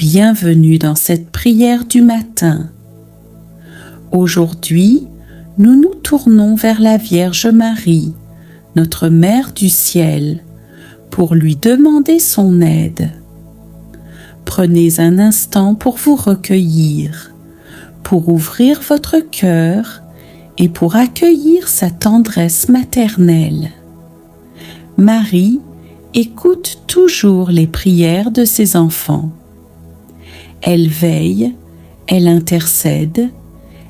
bienvenue dans cette prière du matin. Aujourd'hui, nous nous tournons vers la Vierge Marie, notre Mère du ciel, pour lui demander son aide. Prenez un instant pour vous recueillir, pour ouvrir votre cœur et pour accueillir sa tendresse maternelle. Marie écoute toujours les prières de ses enfants. Elle veille, elle intercède,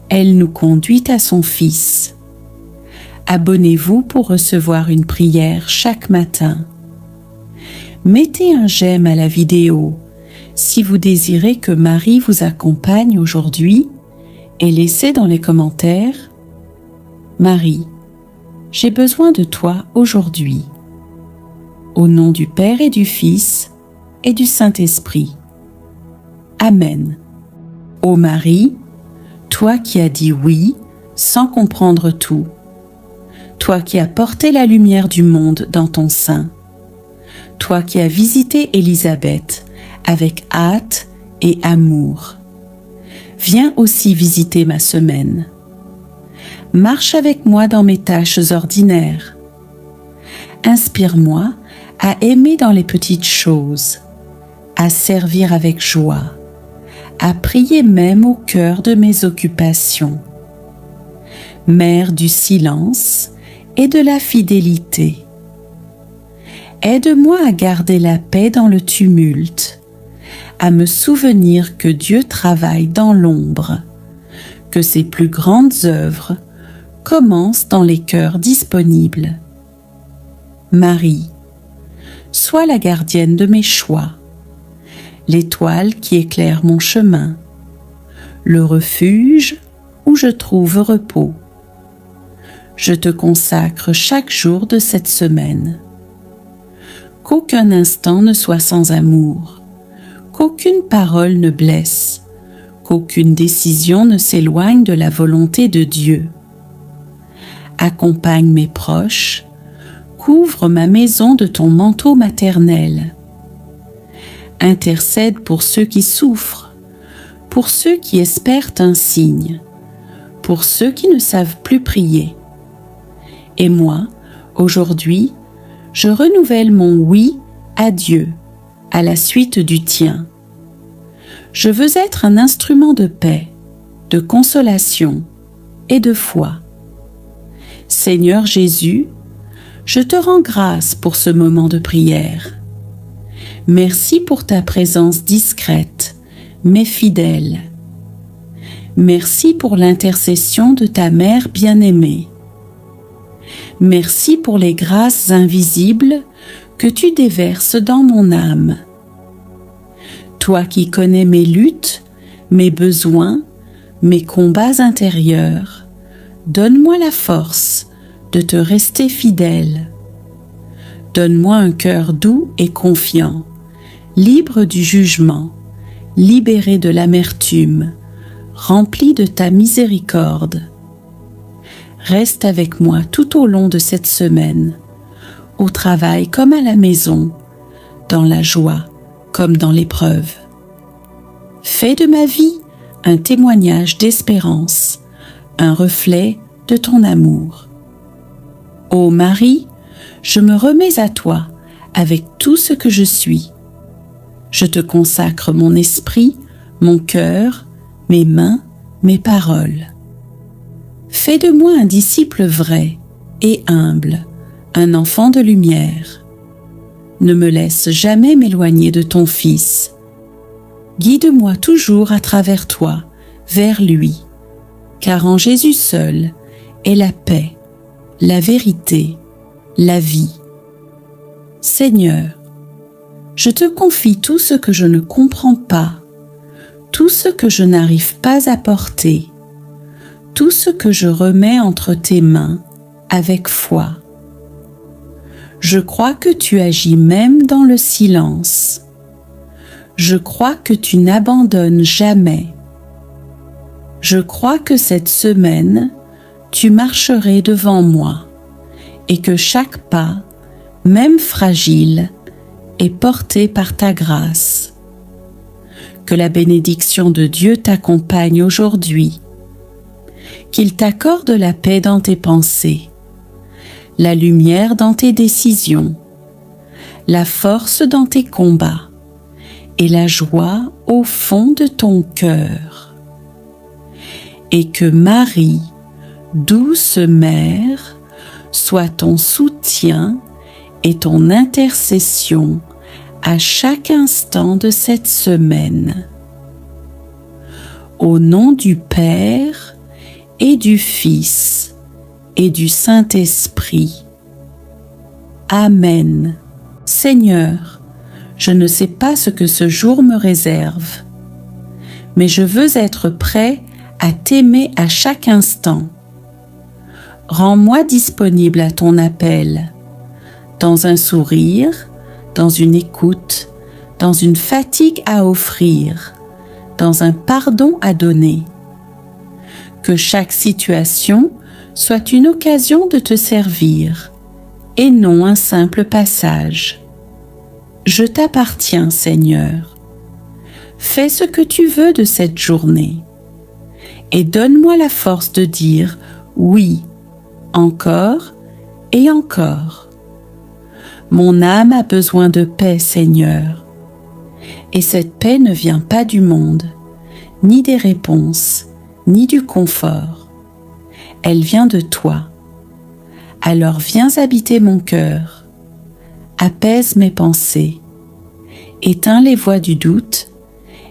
elle nous conduit à son Fils. Abonnez-vous pour recevoir une prière chaque matin. Mettez un j'aime à la vidéo si vous désirez que Marie vous accompagne aujourd'hui et laissez dans les commentaires « Marie, j'ai besoin de toi aujourd'hui. » Au nom du Père et du Fils et du Saint-Esprit. Amen. Ô Marie, toi qui as dit oui sans comprendre tout, toi qui as porté la lumière du monde dans ton sein, toi qui as visité Élisabeth avec hâte et amour, viens aussi visiter ma semaine. Marche avec moi dans mes tâches ordinaires. Inspire-moi à aimer dans les petites choses, à servir avec joie, à prier même au cœur de mes occupations. Mère du silence et de la fidélité, aide-moi à garder la paix dans le tumulte, à me souvenir que Dieu travaille dans l'ombre, que ses plus grandes œuvres commencent dans les cœurs disponibles. Marie, sois la gardienne de mes choix, l'étoile qui éclaire mon chemin, le refuge où je trouve repos. Je te consacre chaque jour de cette semaine. Qu'aucun instant ne soit sans amour, qu'aucune parole ne blesse, qu'aucune décision ne s'éloigne de la volonté de Dieu. Accompagne mes proches, couvre ma maison de ton manteau maternel. Intercède pour ceux qui souffrent, pour ceux qui espèrent un signe, pour ceux qui ne savent plus prier. Et moi, aujourd'hui, je renouvelle mon oui à Dieu, à la suite du tien. Je veux être un instrument de paix, de consolation et de foi. Seigneur Jésus, je te rends grâce pour ce moment de prière. Merci pour ta présence discrète, mais fidèle. Merci pour l'intercession de ta mère bien-aimée. Merci pour les grâces invisibles que tu déverses dans mon âme. Toi qui connais mes luttes, mes besoins, mes combats intérieurs, donne-moi la force de te rester fidèle. Donne-moi un cœur doux et confiant, libre du jugement, libéré de l'amertume, rempli de ta miséricorde. Reste avec moi tout au long de cette semaine, au travail comme à la maison, dans la joie comme dans l'épreuve. Fais de ma vie un témoignage d'espérance, un reflet de ton amour. Ô Marie, je me remets à toi avec tout ce que je suis. Je te consacre mon esprit, mon cœur, mes mains, mes paroles. Fais de moi un disciple vrai et humble, un enfant de lumière. Ne me laisse jamais m'éloigner de ton Fils. Guide-moi toujours à travers toi, vers lui, car en Jésus seul est la paix, la vérité, la vie. Seigneur, je te confie tout ce que je ne comprends pas, tout ce que je n'arrive pas à porter, tout ce que je remets entre tes mains avec foi. Je crois que tu agis même dans le silence. Je crois que tu n'abandonnes jamais. Je crois que cette semaine, tu marcherais devant moi et que chaque pas, même fragile, est porté par ta grâce. Que la bénédiction de Dieu t'accompagne aujourd'hui. Qu'il t'accorde la paix dans tes pensées, la lumière dans tes décisions, la force dans tes combats et la joie au fond de ton cœur. Et que Marie, douce mère, soit ton soutien et ton intercession à chaque instant de cette semaine. Au nom du Père et du Fils et du Saint-Esprit. Amen. Seigneur, je ne sais pas ce que ce jour me réserve, mais je veux être prêt à t'aimer à chaque instant. Rends-moi disponible à ton appel, dans un sourire, dans une écoute, dans une fatigue à offrir, dans un pardon à donner. Que chaque situation soit une occasion de te servir, et non un simple passage. Je t'appartiens, Seigneur. Fais ce que tu veux de cette journée, et donne-moi la force de dire oui, encore et encore. Mon âme a besoin de paix, Seigneur, et cette paix ne vient pas du monde, ni des réponses, ni du confort. Elle vient de toi. Alors viens habiter mon cœur, apaise mes pensées, éteins les voix du doute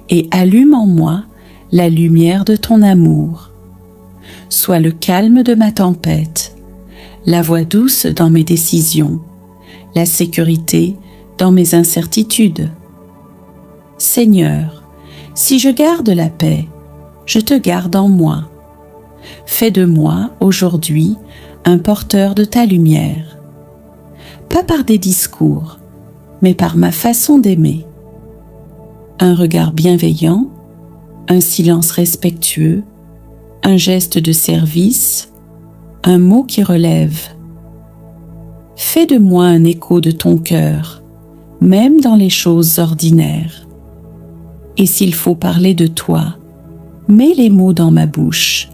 et allume en moi la lumière de ton amour. Sois le calme de ma tempête, la voix douce dans mes décisions, la sécurité dans mes incertitudes. Seigneur, si je garde la paix, je te garde en moi. Fais de moi, aujourd'hui, un porteur de ta lumière. Pas par des discours, mais par ma façon d'aimer. Un regard bienveillant, un silence respectueux, un geste de service, un mot qui relève. Fais de moi un écho de ton cœur, même dans les choses ordinaires. Et s'il faut parler de toi, mets les mots dans ma bouche.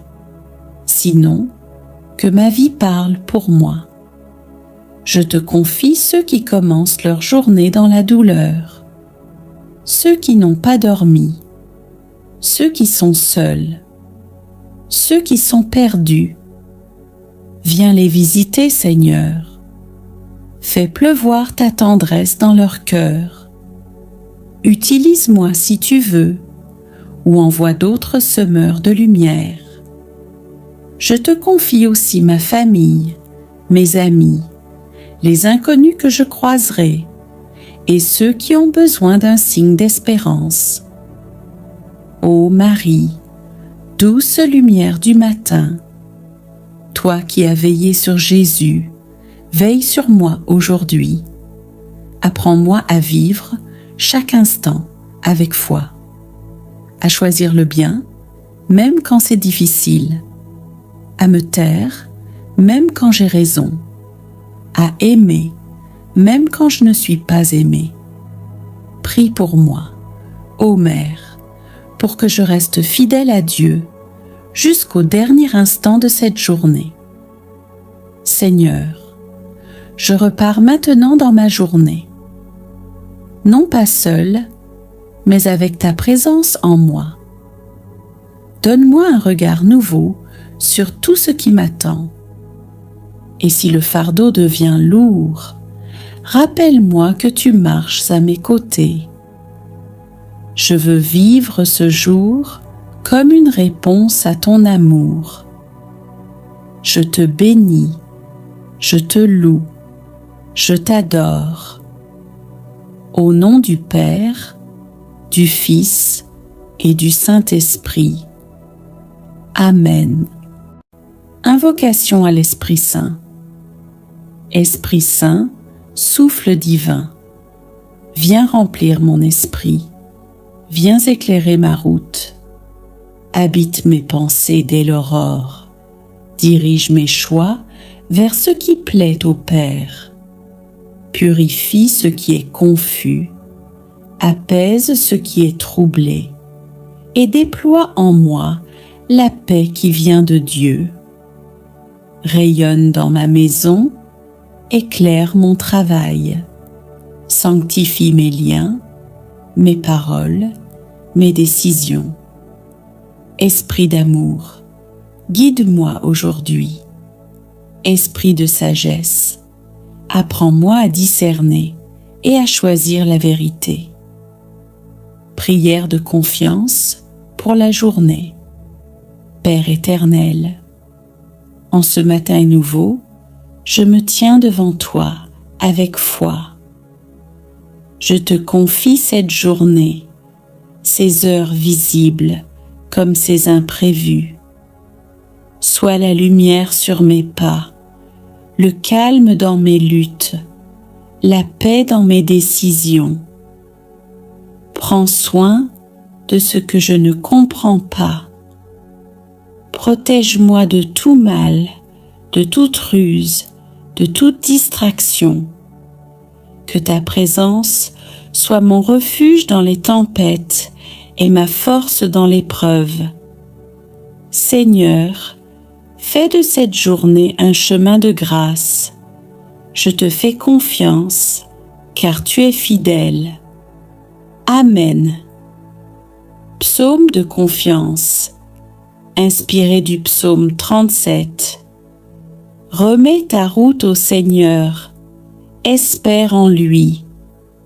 Sinon, que ma vie parle pour moi. Je te confie ceux qui commencent leur journée dans la douleur, ceux qui n'ont pas dormi, ceux qui sont seuls, ceux qui sont perdus. Viens les visiter, Seigneur. Fais pleuvoir ta tendresse dans leur cœur. Utilise-moi si tu veux, ou envoie d'autres semeurs de lumière. Je te confie aussi ma famille, mes amis, les inconnus que je croiserai, et ceux qui ont besoin d'un signe d'espérance. Ô Marie, douce lumière du matin, toi qui as veillé sur Jésus, veille sur moi aujourd'hui. Apprends-moi à vivre chaque instant avec foi, à choisir le bien, même quand c'est difficile, à me taire, même quand j'ai raison, à aimer, même quand je ne suis pas aimée. Prie pour moi, ô Mère, pour que je reste fidèle à Dieu jusqu'au dernier instant de cette journée. Seigneur, je repars maintenant dans ma journée, non pas seule, mais avec ta présence en moi. Donne-moi un regard nouveau sur tout ce qui m'attend. Et si le fardeau devient lourd, rappelle-moi que tu marches à mes côtés. Je veux vivre ce jour comme une réponse à ton amour. Je te bénis, je te loue, je t'adore. Au nom du Père, du Fils et du Saint-Esprit. Amen. Invocation à l'Esprit Saint. Esprit Saint, souffle divin, viens remplir mon esprit, viens éclairer ma route, habite mes pensées dès l'aurore, dirige mes choix vers ce qui plaît au Père, purifie ce qui est confus, apaise ce qui est troublé et déploie en moi la paix qui vient de Dieu. Rayonne dans ma maison, éclaire mon travail, sanctifie mes liens, mes paroles, mes décisions. Esprit d'amour, guide-moi aujourd'hui. Esprit de sagesse, apprends-moi à discerner et à choisir la vérité. Prière de confiance pour la journée. Père éternel, en ce matin nouveau, je me tiens devant toi avec foi. Je te confie cette journée, ces heures visibles comme ces imprévus. Sois la lumière sur mes pas, le calme dans mes luttes, la paix dans mes décisions. Prends soin de ce que je ne comprends pas. Protège-moi de tout mal, de toute ruse, de toute distraction. Que ta présence soit mon refuge dans les tempêtes et ma force dans l'épreuve. Seigneur, fais de cette journée un chemin de grâce. Je te fais confiance, car tu es fidèle. Amen. Psaume de confiance, inspiré du psaume 37. Remets ta route au Seigneur, espère en lui,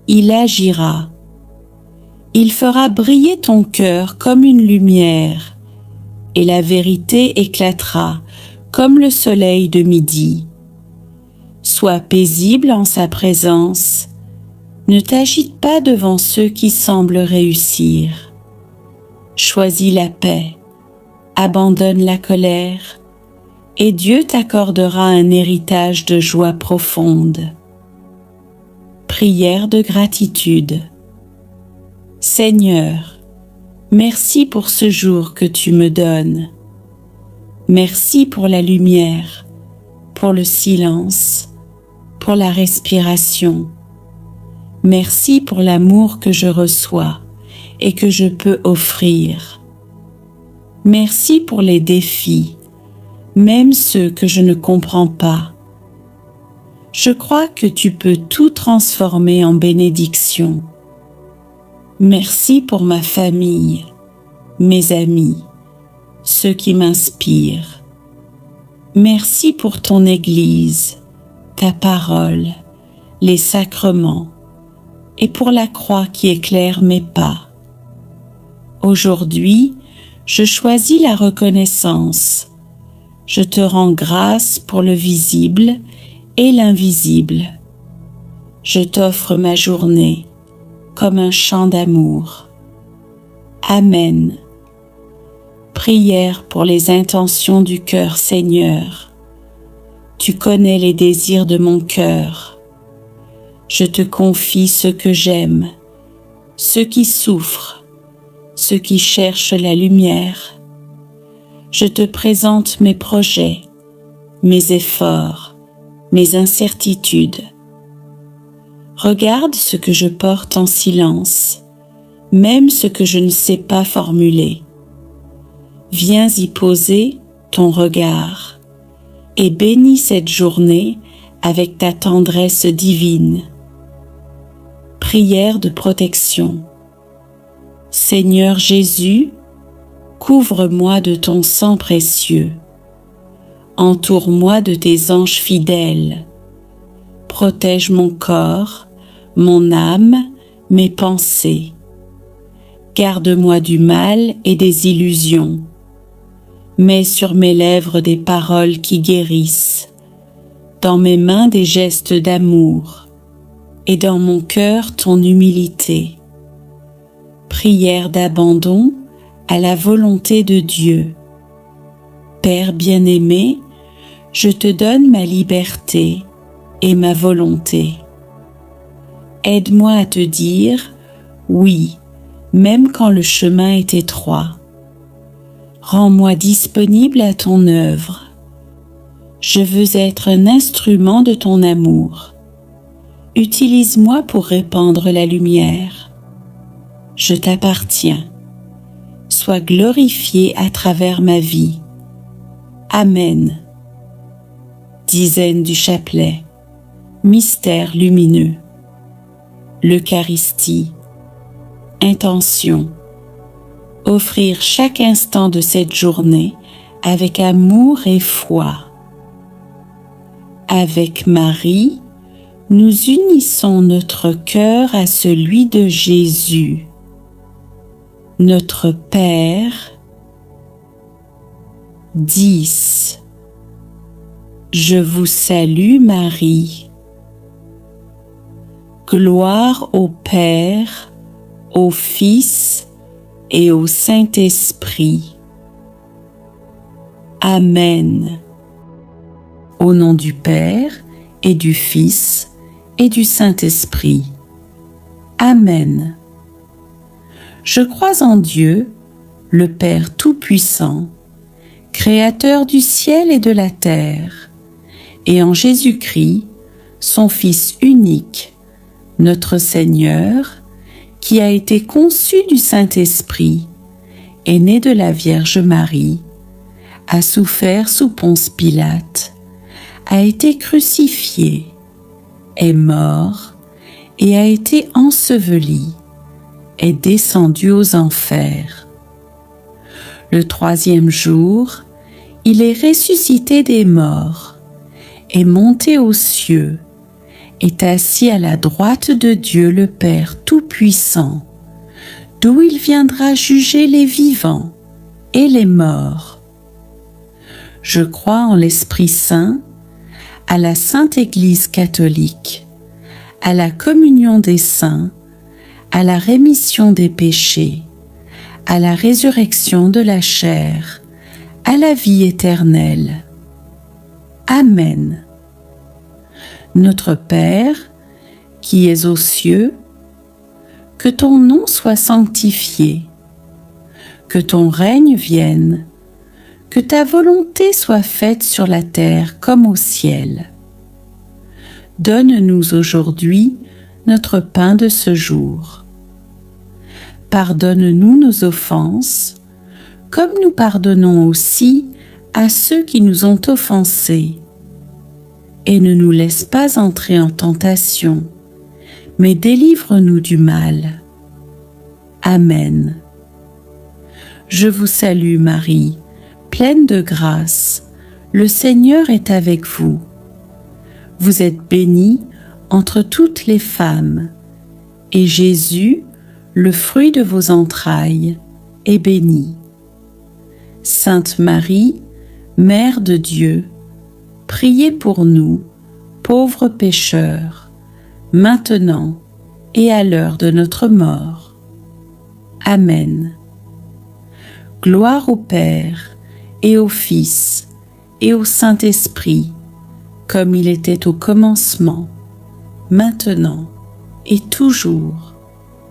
il agira. Il fera briller ton cœur comme une lumière, et la vérité éclatera comme le soleil de midi. Sois paisible en sa présence, ne t'agite pas devant ceux qui semblent réussir. Choisis la paix, abandonne la colère, et Dieu t'accordera un héritage de joie profonde. Prière de gratitude. Seigneur, merci pour ce jour que tu me donnes. Merci pour la lumière, pour le silence, pour la respiration. Merci pour l'amour que je reçois et que je peux offrir. Merci pour les défis, même ceux que je ne comprends pas. Je crois que tu peux tout transformer en bénédiction. Merci pour ma famille, mes amis, ceux qui m'inspirent. Merci pour ton Église, ta parole, les sacrements, et pour la croix qui éclaire mes pas. Aujourd'hui, je choisis la reconnaissance. Je te rends grâce pour le visible et l'invisible. Je t'offre ma journée comme un chant d'amour. Amen. Prière pour les intentions du cœur, Seigneur. Tu connais les désirs de mon cœur. Je te confie ceux que j'aime, ceux qui souffrent, ceux qui cherchent la lumière. Je te présente mes projets, mes efforts, mes incertitudes. Regarde ce que je porte en silence, même ce que je ne sais pas formuler. Viens y poser ton regard et bénis cette journée avec ta tendresse divine. Prière de protection. Seigneur Jésus, couvre-moi de ton sang précieux. Entoure-moi de tes anges fidèles. Protège mon corps, mon âme, mes pensées. Garde-moi du mal et des illusions. Mets sur mes lèvres des paroles qui guérissent, dans mes mains des gestes d'amour, et dans mon cœur ton humilité. Prière d'abandon à la volonté de Dieu. Père bien-aimé, je te donne ma liberté et ma volonté. Aide-moi à te dire oui, même quand le chemin est étroit. Rends-moi disponible à ton œuvre. Je veux être un instrument de ton amour. Utilise-moi pour répandre la lumière. je t'appartiens. Sois glorifié à travers ma vie. Amen. Dizaine du chapelet. Mystère lumineux. L'Eucharistie. Intention. Offrir chaque instant de cette journée avec amour et foi. Avec Marie, nous unissons notre cœur à celui de Jésus, notre Père. 10. Je vous salue Marie. Gloire au Père, au Fils et au Saint-Esprit. Amen. Au nom du Père et du Fils et du Saint-Esprit. Amen. Je crois en Dieu, le Père Tout-Puissant, Créateur du ciel et de la terre, et en Jésus-Christ, son Fils unique, notre Seigneur, qui a été conçu du Saint-Esprit, est né de la Vierge Marie, a souffert sous Ponce Pilate, a été crucifié, est mort et a été enseveli, est descendu aux enfers. Le troisième jour, il est ressuscité des morts, est monté aux cieux, est assis à la droite de Dieu le Père Tout-Puissant, d'où il viendra juger les vivants et les morts. Je crois en l'Esprit Saint, à la Sainte Église catholique, à la communion des saints, à la rémission des péchés, à la résurrection de la chair, à la vie éternelle. Amen. Notre Père, qui es aux cieux, que ton nom soit sanctifié, que ton règne vienne, que ta volonté soit faite sur la terre comme au ciel. Donne-nous aujourd'hui notre pain de ce jour. Pardonne-nous nos offenses, comme nous pardonnons aussi à ceux qui nous ont offensés. Et ne nous laisse pas entrer en tentation, mais délivre-nous du mal. Amen. Je vous salue Marie, pleine de grâce, le Seigneur est avec vous. Vous êtes bénie entre toutes les femmes, et Jésus, le fruit de vos entrailles, est béni. Sainte Marie, Mère de Dieu, priez pour nous, pauvres pécheurs, maintenant et à l'heure de notre mort. Amen. Gloire au Père, et au Fils, et au Saint-Esprit, comme il était au commencement, maintenant et toujours,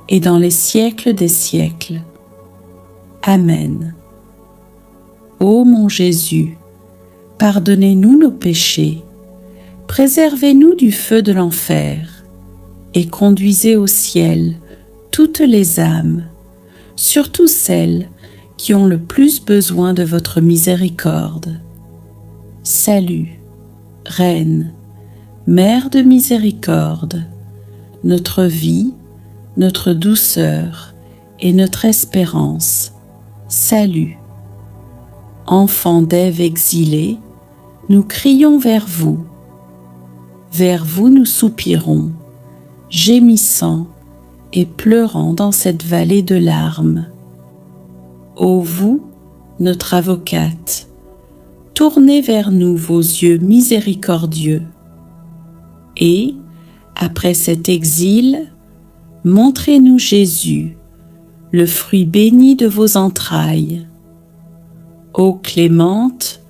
et dans les siècles des siècles. Amen. Ô mon Jésus, pardonnez-nous nos péchés, préservez-nous du feu de l'enfer, et conduisez au ciel toutes les âmes, surtout celles qui ont le plus besoin de votre miséricorde. Salut, Reine, Mère de miséricorde, notre vie, notre douceur et notre espérance. Salut. Enfants d'Ève exilés, nous crions vers vous. Vers vous nous soupirons, gémissant et pleurant dans cette vallée de larmes. Ô vous, notre avocate, tournez vers nous vos yeux miséricordieux. Et, après cet exil, montrez-nous Jésus, le fruit béni de vos entrailles. Ô clémente,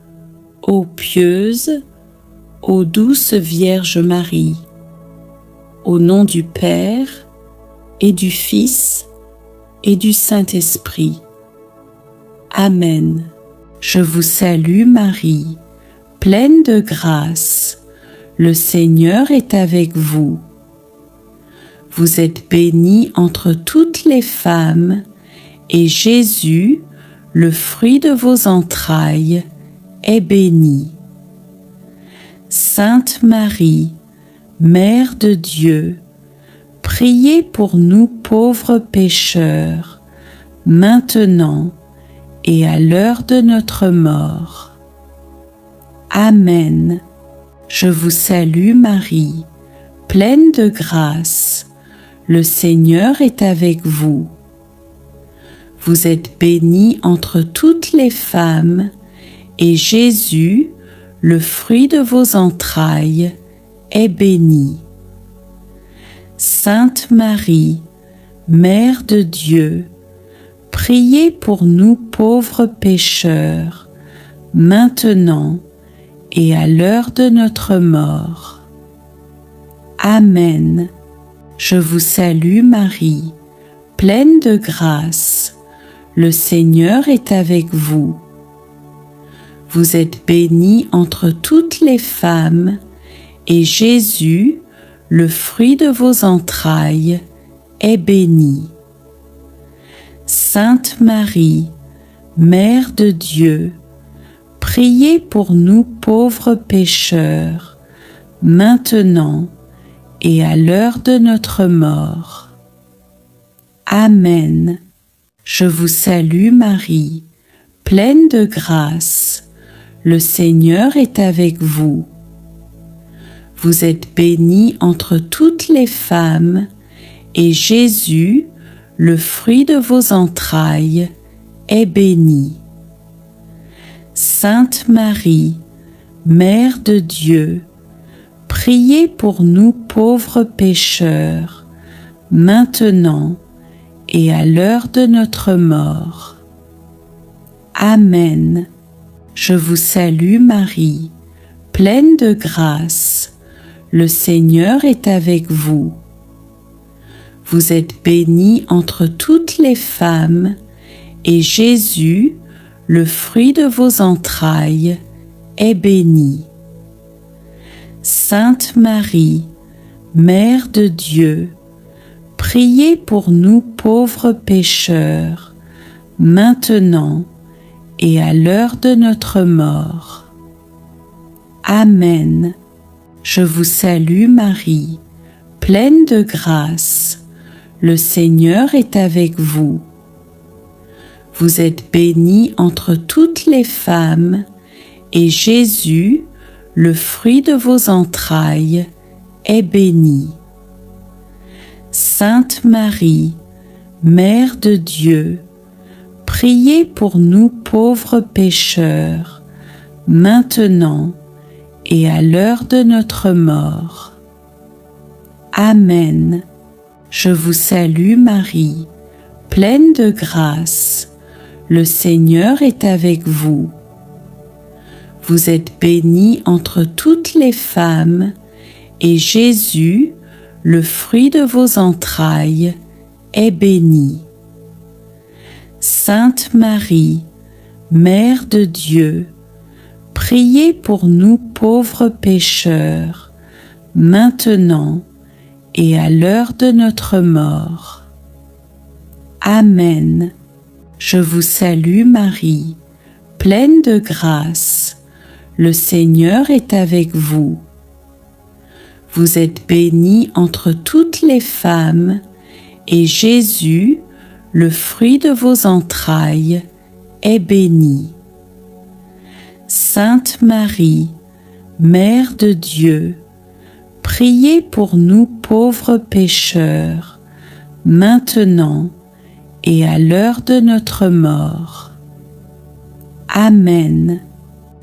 ô pieuse, ô douce Vierge Marie, au nom du Père et du Fils et du Saint-Esprit. Amen. Je vous salue Marie, pleine de grâce. Le Seigneur est avec vous. Vous êtes bénie entre toutes les femmes, et Jésus, le fruit de vos entrailles, est béni. Sainte Marie, Mère de Dieu, priez pour nous pauvres pécheurs, maintenant et à l'heure de notre mort. Amen. Je vous salue Marie, pleine de grâce. Le Seigneur est avec vous. Vous êtes bénie entre toutes les femmes, et Jésus, le fruit de vos entrailles, est béni. Sainte Marie, Mère de Dieu, priez pour nous pauvres pécheurs, maintenant et à l'heure de notre mort. Amen. Je vous salue Marie, pleine de grâce. Le Seigneur est avec vous. Vous êtes bénie entre toutes les femmes, et Jésus, le fruit de vos entrailles, est béni. Sainte Marie, Mère de Dieu, priez pour nous pauvres pécheurs, maintenant et à l'heure de notre mort. Amen. Je vous salue Marie, pleine de grâce. Le Seigneur est avec vous. Vous êtes bénie entre toutes les femmes, et Jésus, le fruit de vos entrailles, est béni. Sainte Marie, Mère de Dieu, priez pour nous pauvres pécheurs, maintenant et à l'heure de notre mort. Amen. Je vous salue Marie, pleine de grâce. Le Seigneur est avec vous. Vous êtes bénie entre toutes les femmes, et Jésus, le fruit de vos entrailles, est béni. Sainte Marie, Mère de Dieu, priez pour nous pauvres pécheurs, maintenant et à l'heure de notre mort. Amen. Je vous salue Marie, pleine de grâce. Le Seigneur est avec vous. Vous êtes bénie entre toutes les femmes, et Jésus, le fruit de vos entrailles, est béni. Sainte Marie, Mère de Dieu, priez pour nous pauvres pécheurs, maintenant et à l'heure de notre mort. Amen. Je vous salue Marie, pleine de grâce. Le Seigneur est avec vous. Vous êtes bénie entre toutes les femmes, et Jésus, le fruit de vos entrailles, est béni. Sainte Marie, Mère de Dieu, priez pour nous pauvres pécheurs, maintenant et à l'heure de notre mort. Amen. Je vous salue Marie, pleine de grâce. Le Seigneur est avec vous. Vous êtes bénie entre toutes les femmes, et Jésus, le fruit de vos entrailles, est béni. Sainte Marie, Mère de Dieu, priez pour nous pauvres pécheurs, maintenant et à l'heure de notre mort. Amen.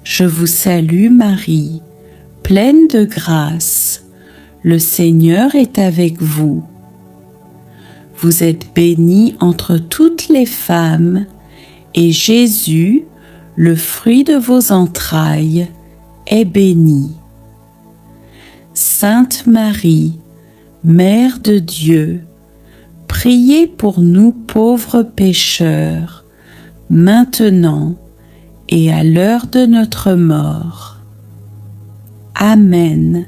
Je vous salue Marie, pleine de grâce. Le Seigneur est avec vous. Vous êtes bénie entre toutes les femmes, et Jésus, le fruit de vos entrailles, est béni. Sainte Marie, Mère de Dieu, priez pour nous pauvres pécheurs, maintenant et à l'heure de notre mort. Amen.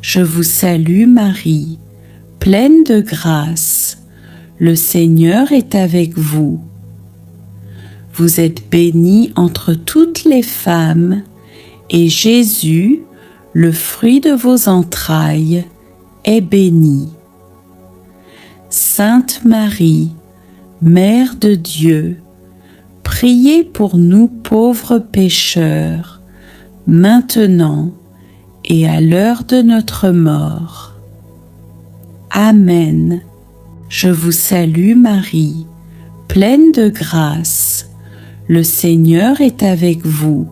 Je vous salue Marie, pleine de grâce, le Seigneur est avec vous. Vous êtes bénie entre toutes les femmes, et Jésus, le fruit de vos entrailles, est béni. Sainte Marie, Mère de Dieu, priez pour nous pauvres pécheurs, maintenant et à l'heure de notre mort. Amen. Je vous salue Marie, pleine de grâce, le Seigneur est avec vous.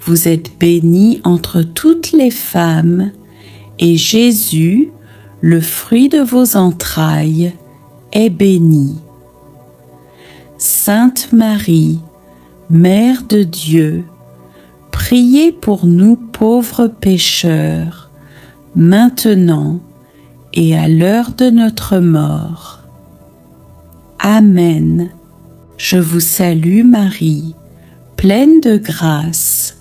Vous êtes bénie entre toutes les femmes, et Jésus, le fruit de vos entrailles, est béni. Sainte Marie, Mère de Dieu, priez pour nous pauvres pécheurs, maintenant et à l'heure de notre mort. Amen. Je vous salue Marie, pleine de grâce,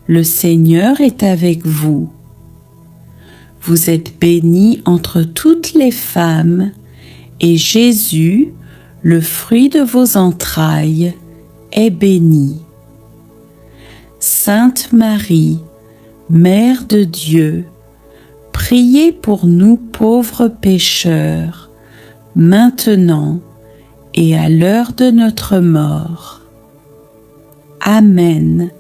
le Seigneur est avec vous. Vous êtes bénie entre toutes les femmes, et Jésus, le fruit de vos entrailles, est béni. Sainte Marie, Mère de Dieu, priez pour nous pauvres pécheurs, maintenant et à l'heure de notre mort. Amen.